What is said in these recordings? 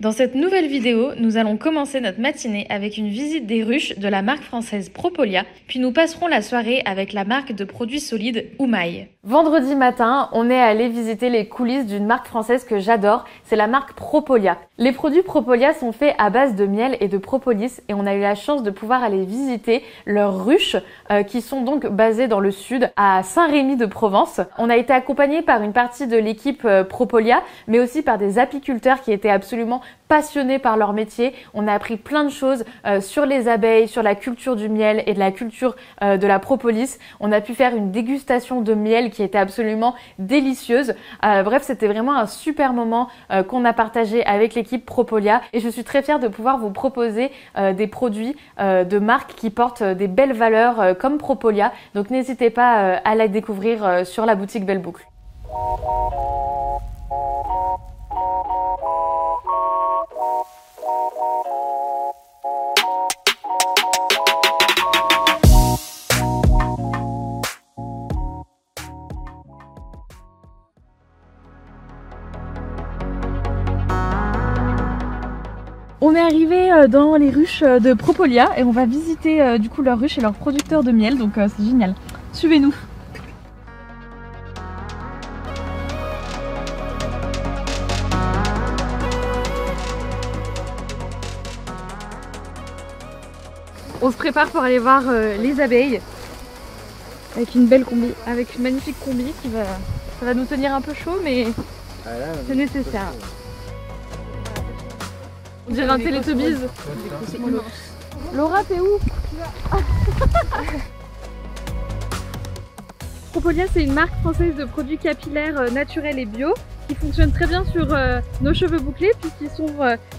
Dans cette nouvelle vidéo, nous allons commencer notre matinée avec une visite des ruches de la marque française Propolia, puis nous passerons la soirée avec la marque de produits solides Oumaï. Vendredi matin, on est allé visiter les coulisses d'une marque française que j'adore, c'est la marque Propolia. Les produits Propolia sont faits à base de miel et de propolis et on a eu la chance de pouvoir aller visiter leurs ruches qui sont donc basées dans le sud, à Saint-Rémy-de-Provence. On a été accompagné par une partie de l'équipe Propolia, mais aussi par des apiculteurs qui étaient absolument passionnés par leur métier. On a appris plein de choses sur les abeilles, sur la culture du miel et de la culture de la propolis. On a pu faire une dégustation de miel qui était absolument délicieuse. Bref, c'était vraiment un super moment qu'on a partagé avec l'équipe Propolia et je suis très fière de pouvoir vous proposer des produits de marques qui portent des belles valeurs comme Propolia. Donc n'hésitez pas à la découvrir sur la boutique Belle Boucle. On est arrivé dans les ruches de Propolia et on va visiter du coup leurs ruches et leurs producteurs de miel, donc c'est génial. Suivez-nous. On se prépare pour aller voir les abeilles avec une belle combi, avec une magnifique combi qui va nous tenir un peu chaud mais c'est nécessaire. On dirait un Télétobies. Laura, t'es où? Propolia, c'est une marque française de produits capillaires naturels et bio qui fonctionne très bien sur nos cheveux bouclés puisqu'ils sont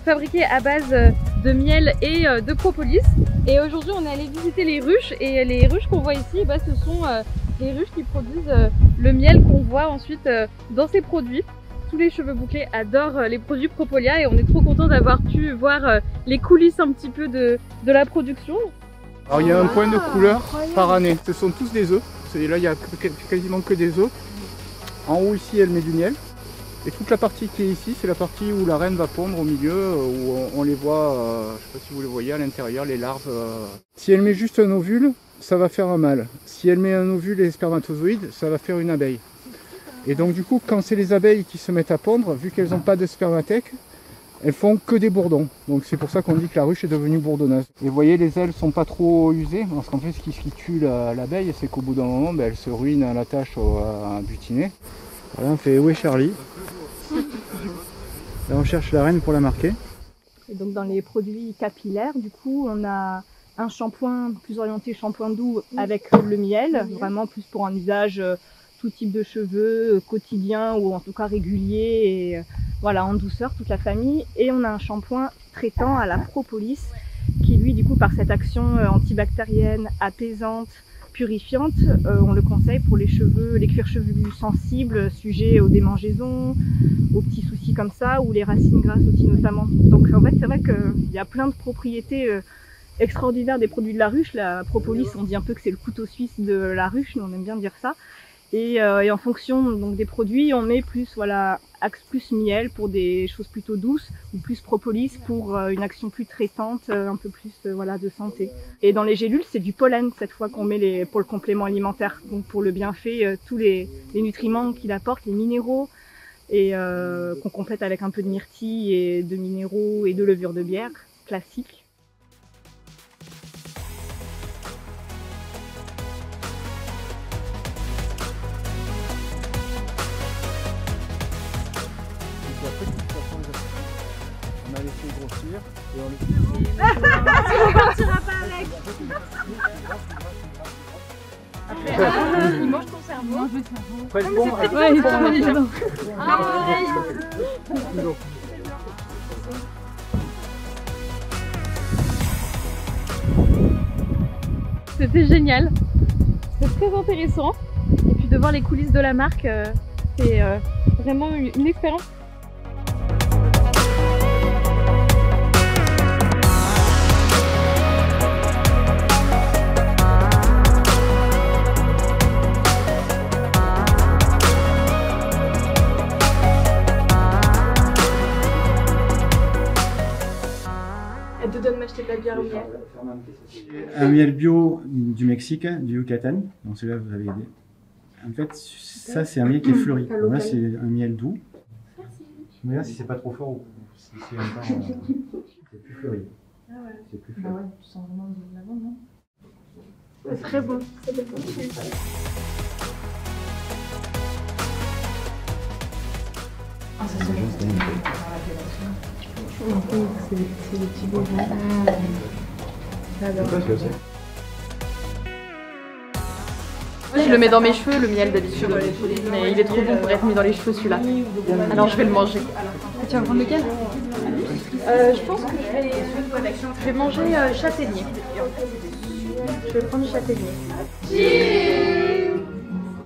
fabriqués à base de miel et de propolis. Et aujourd'hui, on est allé visiter les ruches et les ruches qu'on voit ici, ce sont les ruches qui produisent le miel qu'on voit ensuite dans ces produits. Tous les cheveux bouclés adorent les produits Propolia et on est trop content d'avoir pu voir les coulisses un petit peu de la production. Alors il y a un point de couleur par année, ce sont tous des œufs, là il n'y a quasiment que des œufs. En haut ici elle met du miel et toute la partie qui est ici c'est la partie où la reine va pondre au milieu, où on les voit, je ne sais pas si vous les voyez à l'intérieur, les larves. Si elle met juste un ovule, ça va faire un mâle. Si elle met un ovule et des spermatozoïdes, ça va faire une abeille. Et donc du coup, quand c'est les abeilles qui se mettent à pondre, vu qu'elles n'ont pas de spermathèque, elles font que des bourdons. Donc c'est pour ça qu'on dit que la ruche est devenue bourdonneuse. Et vous voyez, les ailes sont pas trop usées, parce qu'en fait ce qui tue l'abeille, c'est qu'au bout d'un moment, elle se ruine à la tâche à butiner. Voilà, on fait où est Charlie? Là on cherche la reine pour la marquer. Et donc dans les produits capillaires, du coup, on a un shampoing plus orienté shampoing doux avec le miel, vraiment plus pour un usage tout type de cheveux, quotidien ou en tout cas régulier et voilà, en douceur, toute la famille. Et on a un shampoing traitant à la propolis qui lui du coup par cette action antibactérienne, apaisante, purifiante, on le conseille pour les cheveux, les cuirs chevelus sensibles, sujets aux démangeaisons, aux petits soucis comme ça, ou les racines grasses aussi notamment. Donc en fait c'est vrai qu'il y a plein de propriétés extraordinaires des produits de la ruche. La propolis, on dit un peu que c'est le couteau suisse de la ruche, nous on aime bien dire ça. Et en fonction donc des produits, on met plus axe plus miel pour des choses plutôt douces ou plus propolis pour une action plus traitante, un peu plus de santé. Et dans les gélules, c'est du pollen cette fois qu'on met pour le complément alimentaire, donc pour le bienfait, tous les nutriments qu'il apporte, les minéraux et qu'on complète avec un peu de myrtille et de minéraux et de levure de bière classique. On a laissé grossir et on les... On partira pas avec. Après, il mange ton cerveau. Mange le cerveau. Presque bon. Ouais, il est bon. C'était génial. C'était très intéressant. Et puis de voir les coulisses de la marque, c'est vraiment une expérience. donne m'acheter de la bière au miel. Un miel bio du Mexique, du Yucatan. Donc celui-là, vous avez aidé. En fait, ça c'est un miel qui est fleuri. Donc là, c'est un miel doux. Mais là, si c'est pas trop fort ou si c'est encore, c'est plus fleuri. Ah ouais. C'est plus fleuri. Bah ouais, tu sens vraiment de lavande, non? C'est très bon. C'est bon. Ah, ça c'est juste dingue. C'est des petits bonbons. C'est quoi celui-là? Je le mets dans mes cheveux, le miel d'habitude, mais il est trop bon pour être mis dans les cheveux celui-là. Alors je vais le manger. Tu vas prendre lequel? Je pense que je vais manger châtaignier. Je vais prendre châtaignier.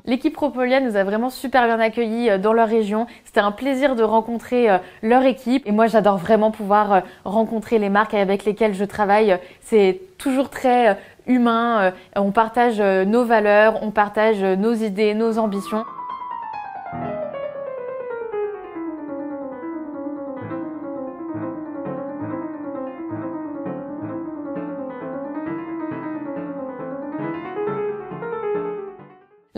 L'équipe Propolia nous a vraiment super bien accueillis dans leur région. C'était un plaisir de rencontrer leur équipe. Et moi, j'adore vraiment pouvoir rencontrer les marques avec lesquelles je travaille. C'est toujours très humain. On partage nos valeurs, on partage nos idées, nos ambitions.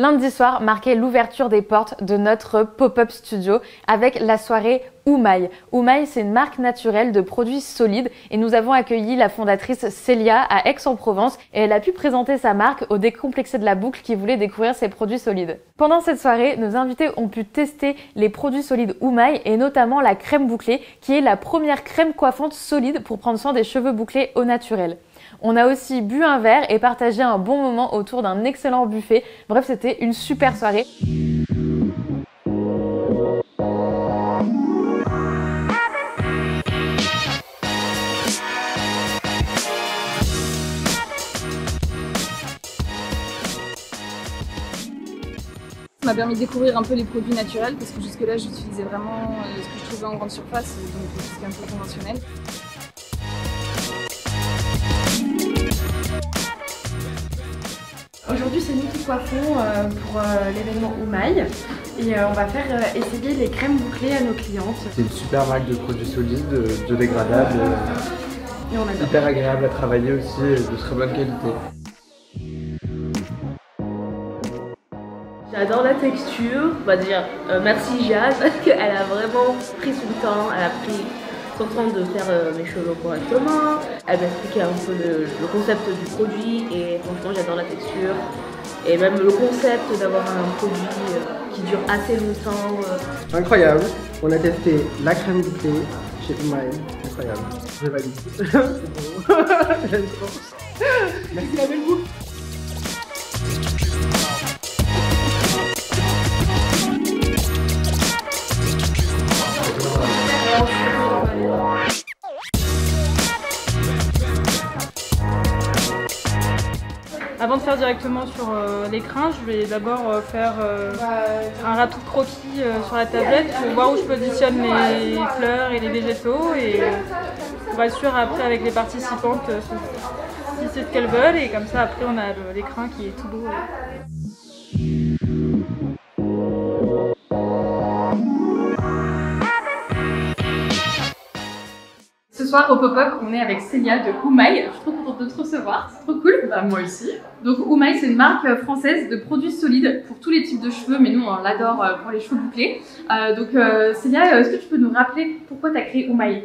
Lundi soir marquait l'ouverture des portes de notre pop-up studio avec la soirée Oumaï. Oumaï, c'est une marque naturelle de produits solides et nous avons accueilli la fondatrice Célia à Aix-en-Provence et elle a pu présenter sa marque aux décomplexés de la boucle qui voulaient découvrir ses produits solides. Pendant cette soirée, nos invités ont pu tester les produits solides Oumaï et notamment la crème bouclée qui est la première crème coiffante solide pour prendre soin des cheveux bouclés au naturel. On a aussi bu un verre et partagé un bon moment autour d'un excellent buffet. Bref, c'était une super soirée. Ça m'a permis de découvrir un peu les produits naturels parce que jusque-là, j'utilisais vraiment ce que je trouvais en grande surface, donc tout ce qui est un peu conventionnel. Aujourd'hui, c'est nous qui coiffons pour l'événement Oumaï et on va faire essayer les crèmes bouclées à nos clientes. C'est une super marque de produits solides, biodégradables, Et on adore. hyper agréable à travailler aussi, et de très bonne qualité. J'adore la texture, on va dire merci Jade parce qu'elle a vraiment pris son temps, elle a pris son temps de faire mes cheveux correctement. Elle m'a expliqué un peu le concept du produit et franchement j'adore la texture. Et même le concept d'avoir un produit qui dure assez longtemps. Incroyable, on a testé la crème bouclée chez Oumaï, incroyable, je valide. C'est bon, j'aime trop. Merci la belle bouffe. Avant de faire directement sur l'écran, je vais d'abord faire un ratou croquis sur la tablette pour voir où je positionne les fleurs et les végétaux et pour être sûr après avec les participantes si c'est ce qu'elles veulent et comme ça après on a l'écran qui est tout beau. Ce soir au pop-up, on est avec Célia de Oumaï. Je suis trop contente de te recevoir, c'est trop cool. Bah moi aussi. Donc Oumaï, c'est une marque française de produits solides pour tous les types de cheveux, mais nous on l'adore pour les cheveux bouclés. Célia, est-ce que tu peux nous rappeler pourquoi tu as créé Oumaï?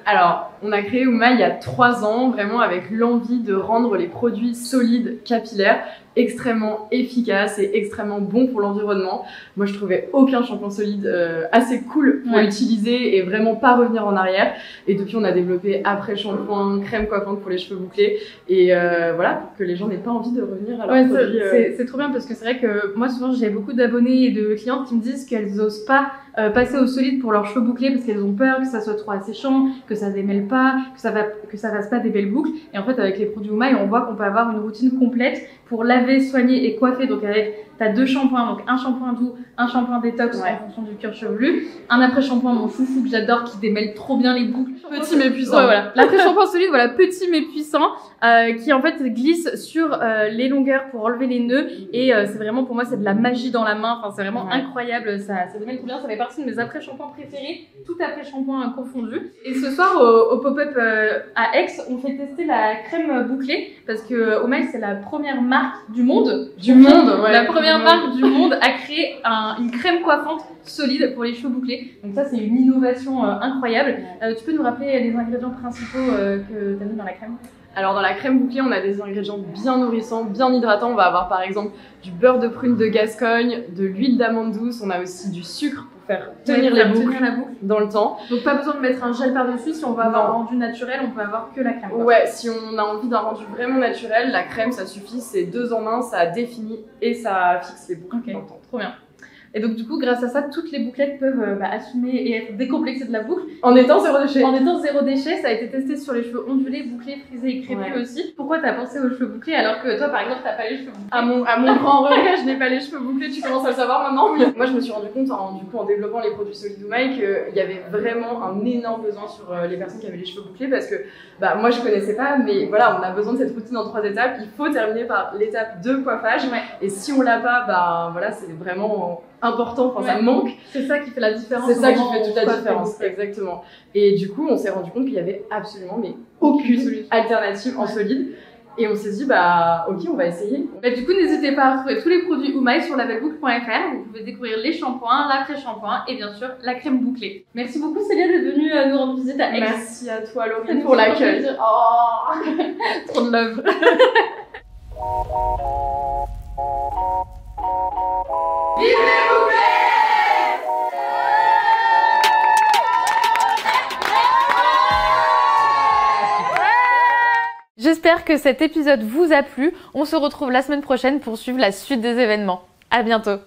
Alors, on a créé Oumaï il y a 3 ans, vraiment avec l'envie de rendre les produits solides, capillaires, extrêmement efficaces et extrêmement bons pour l'environnement. Moi, je trouvais aucun shampoing solide assez cool pour utiliser et vraiment pas revenir en arrière. Et depuis, on a développé après-shampoing, crème coiffante pour les cheveux bouclés. Et voilà, pour que les gens n'aient pas envie de revenir à leurs produits. C'est trop bien parce que c'est vrai que moi, souvent, j'ai beaucoup d'abonnés et de clientes qui me disent qu'elles n'osent pas passer au solide pour leurs cheveux bouclés parce qu'elles ont peur que ça soit trop asséchant, que ça démêle pas, que ça fasse pas des belles boucles. Et en fait, avec les produits Oumaï, on voit qu'on peut avoir une routine complète pour laver, soigner et coiffer. Donc avec, t'as 2 shampoings, donc un shampoing doux, un shampoing détox en fonction du cuir chevelu. Un après-shampoing, mon chouchou que j'adore, qui démêle trop bien les boucles. Petit mais puissant. Ouais, voilà. L'après-shampoing solide, voilà, petit mais puissant, qui en fait glisse sur les longueurs pour enlever les nœuds. Et c'est vraiment, pour moi, c'est de la magie dans la main. Enfin, c'est vraiment incroyable. Ça démêle trop bien. Ça fait partie de mes après-shampoings préférés, tout après-shampoing confondu. Et ce soir, au pop-up à Aix, on fait tester la crème bouclée parce que Oumaï, c'est la première marque du monde. La première marque du monde a créé une crème coiffante solide pour les cheveux bouclés. Donc ça, c'est une innovation incroyable. Tu peux nous rappeler les ingrédients principaux que tu as mis dans la crème? Alors dans la crème bouclée, on a des ingrédients bien nourrissants, bien hydratants. On va avoir par exemple du beurre de prune de Gascogne, de l'huile d'amande douce. On a aussi du sucre pour faire tenir la boucle dans le temps. Donc pas besoin de mettre un gel par-dessus. Si on veut avoir un rendu naturel, on peut avoir que la crème. Ouais, si on a envie d'un rendu vraiment naturel, la crème ça suffit. C'est 2 en 1, ça définit et ça fixe les boucles dans le temps. Trop bien. Et donc du coup, grâce à ça, toutes les bouclettes peuvent assumer et être décomplexées de la boucle. En étant zéro déchet. En étant zéro déchet, ça a été testé sur les cheveux ondulés, bouclés, frisés et crépus aussi. Pourquoi t'as pensé aux cheveux bouclés alors que toi, par exemple, t'as pas les cheveux bouclés? À mon grand regret, je n'ai pas les cheveux bouclés, tu commences à le savoir maintenant. Moi, je me suis rendu compte en développant les produits solides Oumaï qu'il y avait vraiment un énorme besoin sur les personnes qui avaient les cheveux bouclés parce que moi, je connaissais pas, mais voilà, on a besoin de cette routine en 3 étapes. Il faut terminer par l'étape de coiffage. Et si on l'a pas, voilà, c'est vraiment important, enfin ça manque. C'est ça qui fait la différence. C'est ça qui fait toute la différence, exactement. Et du coup, on s'est rendu compte qu'il y avait absolument aucune alternative en solide. Et on s'est dit, ok, on va essayer. Du coup, n'hésitez pas à retrouver tous les produits Oumaï sur labelbook.fr. Vous pouvez découvrir les shampoings, l'après-shampoing et bien sûr la crème bouclée. Merci beaucoup Célia d'être venue nous rendre visite à Aix. Merci à toi Laurine pour l'accueil. Trop de love. Vive les bouclés! J'espère que cet épisode vous a plu. On se retrouve la semaine prochaine pour suivre la suite des événements. À bientôt!